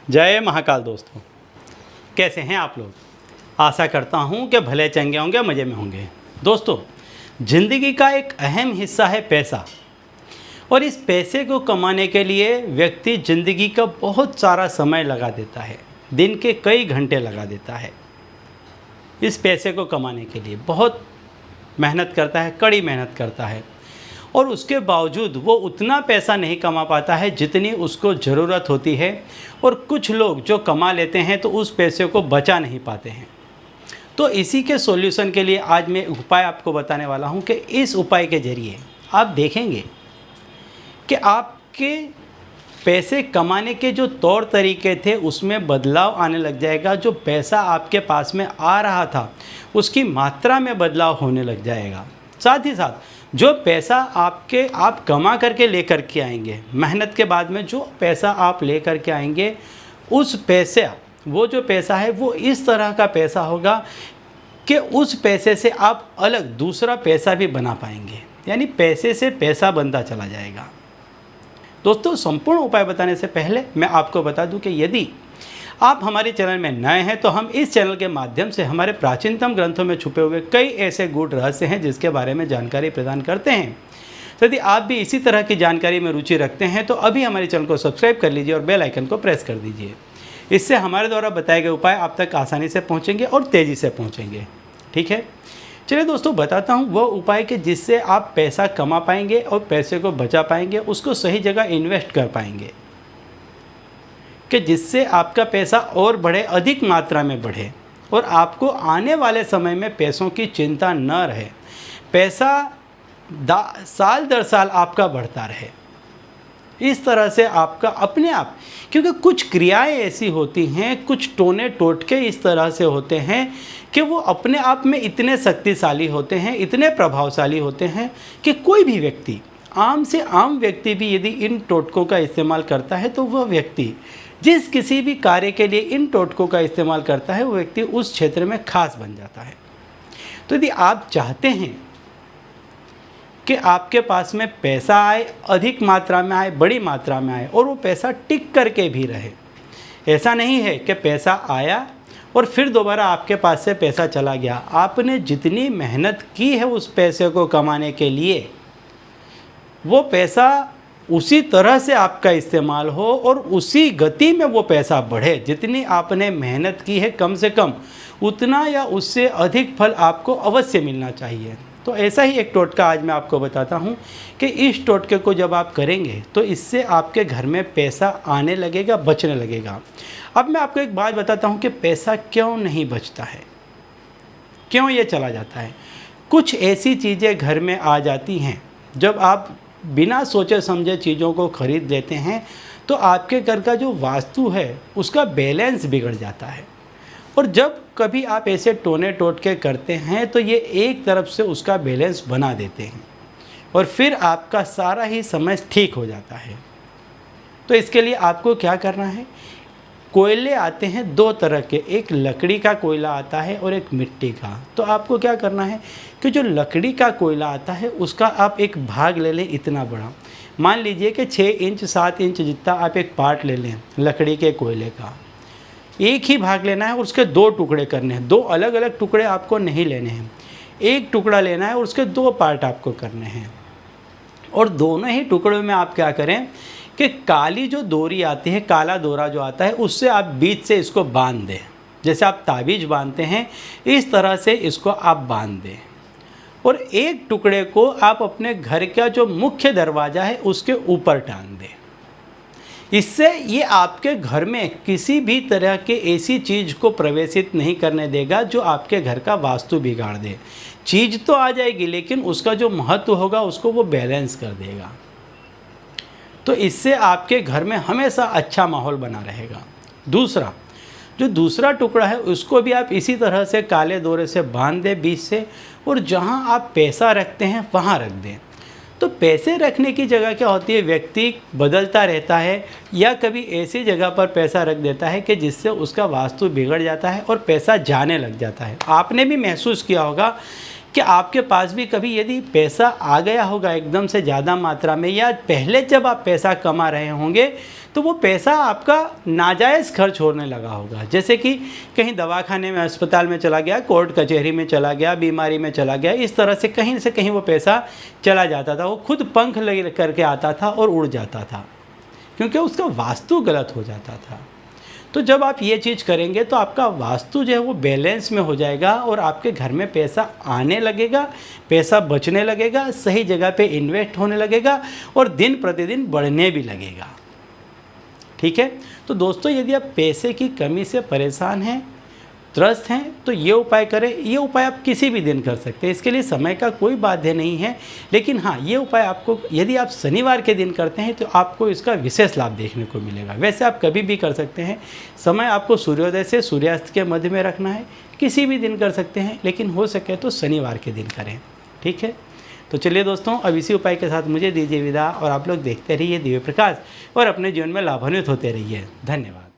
जय महाकाल दोस्तों, कैसे हैं आप लोग। आशा करता हूं कि भले चंगे होंगे, मज़े में होंगे। दोस्तों, ज़िंदगी का एक अहम हिस्सा है पैसा, और इस पैसे को कमाने के लिए व्यक्ति ज़िंदगी का बहुत सारा समय लगा देता है, दिन के कई घंटे लगा देता है। इस पैसे को कमाने के लिए बहुत मेहनत करता है, कड़ी मेहनत करता है, और उसके बावजूद वो उतना पैसा नहीं कमा पाता है जितनी उसको ज़रूरत होती है। और कुछ लोग जो कमा लेते हैं तो उस पैसे को बचा नहीं पाते हैं। तो इसी के सॉल्यूशन के लिए आज मैं उपाय आपको बताने वाला हूं कि इस उपाय के ज़रिए आप देखेंगे कि आपके पैसे कमाने के जो तौर तरीके थे उसमें बदलाव आने लग जाएगा। जो पैसा आपके पास में आ रहा था उसकी मात्रा में बदलाव होने लग जाएगा। साथ ही साथ जो पैसा आप कमा करके लेकर के आएंगे, मेहनत के बाद में जो पैसा आप लेकर के आएंगे, उस पैसे वो जो पैसा है वो इस तरह का पैसा होगा कि उस पैसे से आप अलग दूसरा पैसा भी बना पाएंगे, यानी पैसे से पैसा बनता चला जाएगा। दोस्तों, संपूर्ण उपाय बताने से पहले मैं आपको बता दूं कि यदि आप हमारे चैनल में नए हैं तो हम इस चैनल के माध्यम से हमारे प्राचीनतम ग्रंथों में छुपे हुए कई ऐसे गूढ़ रहस्य हैं जिसके बारे में जानकारी प्रदान करते हैं। तो यदि आप भी इसी तरह की जानकारी में रुचि रखते हैं तो अभी हमारे चैनल को सब्सक्राइब कर लीजिए और बेल आइकन को प्रेस कर दीजिए। इससे हमारे द्वारा बताए गए उपाय आप तक आसानी से पहुँचेंगे और तेज़ी से पहुँचेंगे। ठीक है, चलिए दोस्तों, बताता हूँ वो उपाय कि जिससे आप पैसा कमा पाएंगे और पैसे को बचा पाएंगे, उसको सही जगह इन्वेस्ट कर पाएंगे, कि जिससे आपका पैसा और बढ़े, अधिक मात्रा में बढ़े, और आपको आने वाले समय में पैसों की चिंता न रहे। पैसा साल दर साल आपका बढ़ता रहे। इस तरह से आपका अपने आप, क्योंकि कुछ क्रियाएं ऐसी होती हैं, कुछ टोने टोटके इस तरह से होते हैं कि वो अपने आप में इतने शक्तिशाली होते हैं, इतने प्रभावशाली होते हैं कि कोई भी व्यक्ति, आम से आम व्यक्ति भी यदि इन टोटकों का इस्तेमाल करता है तो वह व्यक्ति जिस किसी भी कार्य के लिए इन टोटकों का इस्तेमाल करता है वो व्यक्ति उस क्षेत्र में खास बन जाता है। तो यदि आप चाहते हैं कि आपके पास में पैसा आए, अधिक मात्रा में आए, बड़ी मात्रा में आए, और वो पैसा टिक करके भी रहे, ऐसा नहीं है कि पैसा आया और फिर दोबारा आपके पास से पैसा चला गया। आपने जितनी मेहनत की है उस पैसे को कमाने के लिए, वो पैसा उसी तरह से आपका इस्तेमाल हो और उसी गति में वो पैसा बढ़े। जितनी आपने मेहनत की है, कम से कम उतना या उससे अधिक फल आपको अवश्य मिलना चाहिए। तो ऐसा ही एक टोटका आज मैं आपको बताता हूँ कि इस टोटके को जब आप करेंगे तो इससे आपके घर में पैसा आने लगेगा, बचने लगेगा। अब मैं आपको एक बात बताता हूँ कि पैसा क्यों नहीं बचता है, क्यों ये चला जाता है। कुछ ऐसी चीज़ें घर में आ जाती हैं, जब आप बिना सोचे समझे चीज़ों को खरीद लेते हैं तो आपके घर का जो वास्तु है उसका बैलेंस बिगड़ जाता है। और जब कभी आप ऐसे टोने टोटके करते हैं तो ये एक तरफ से उसका बैलेंस बना देते हैं और फिर आपका सारा ही समय ठीक हो जाता है। तो इसके लिए आपको क्या करना है, कोयले आते हैं दो तरह के, एक लकड़ी का कोयला आता है और एक मिट्टी का। तो आपको क्या करना है कि जो लकड़ी का कोयला आता है उसका आप एक भाग ले लें, इतना बड़ा, मान लीजिए कि 6 इंच 7 इंच जितना आप एक पार्ट ले लें लकड़ी के कोयले का। एक ही भाग लेना है और उसके 2 टुकड़े करने हैं। 2 अलग अलग टुकड़े आपको नहीं लेने हैं, एक टुकड़ा लेना है और उसके 2 पार्ट आपको करने हैं। और दोनों ही टुकड़ों में आप क्या करें कि काली जो डोरी आती है, काला डोरा जो आता है, उससे आप बीच से इसको बांध दें। जैसे आप ताबीज़ बांधते हैं इस तरह से इसको आप बांध दें, और एक टुकड़े को आप अपने घर का जो मुख्य दरवाज़ा है उसके ऊपर टांग दें। इससे ये आपके घर में किसी भी तरह के ऐसी चीज़ को प्रवेशित नहीं करने देगा जो आपके घर का वास्तु बिगाड़ दे। चीज़ तो आ जाएगी लेकिन उसका जो महत्व होगा उसको वो बैलेंस कर देगा। तो इससे आपके घर में हमेशा अच्छा माहौल बना रहेगा। दूसरा, जो दूसरा टुकड़ा है उसको भी आप इसी तरह से काले डोरे से बांध दें बीच से, और जहां आप पैसा रखते हैं वहां रख दें। तो पैसे रखने की जगह क्या होती है, व्यक्ति बदलता रहता है या कभी ऐसी जगह पर पैसा रख देता है कि जिससे उसका वास्तु बिगड़ जाता है और पैसा जाने लग जाता है। आपने भी महसूस किया होगा कि आपके पास भी कभी यदि पैसा आ गया होगा एकदम से ज़्यादा मात्रा में, या पहले जब आप पैसा कमा रहे होंगे तो वो पैसा आपका नाजायज़ खर्च होने लगा होगा। जैसे कि कहीं दवाखाने में, अस्पताल में चला गया, कोर्ट कचहरी में चला गया, बीमारी में चला गया, इस तरह से कहीं वो पैसा चला जाता था। वो खुद पंख लग करके आता था और उड़ जाता था, क्योंकि उसका वास्तु गलत हो जाता था। तो जब आप ये चीज़ करेंगे तो आपका वास्तु जो है वो बैलेंस में हो जाएगा और आपके घर में पैसा आने लगेगा, पैसा बचने लगेगा, सही जगह पे इन्वेस्ट होने लगेगा और दिन प्रतिदिन बढ़ने भी लगेगा। ठीक है, तो दोस्तों यदि आप पैसे की कमी से परेशान हैं, त्रस्त हैं, तो ये उपाय करें। ये उपाय आप किसी भी दिन कर सकते हैं, इसके लिए समय का कोई बाध्य नहीं है। लेकिन हाँ, ये उपाय आपको यदि आप शनिवार के दिन करते हैं तो आपको इसका विशेष लाभ देखने को मिलेगा। वैसे आप कभी भी कर सकते हैं, समय आपको सूर्योदय से सूर्यास्त के मध्य में रखना है, किसी भी दिन कर सकते हैं, लेकिन हो सके तो शनिवार के दिन करें। ठीक है, तो चलिए दोस्तों, अब इसी उपाय के साथ मुझे दीजिए विदा और आप लोग देखते रहिए दिव्य प्रकाश और अपने जीवन में लाभान्वित होते रहिए। धन्यवाद।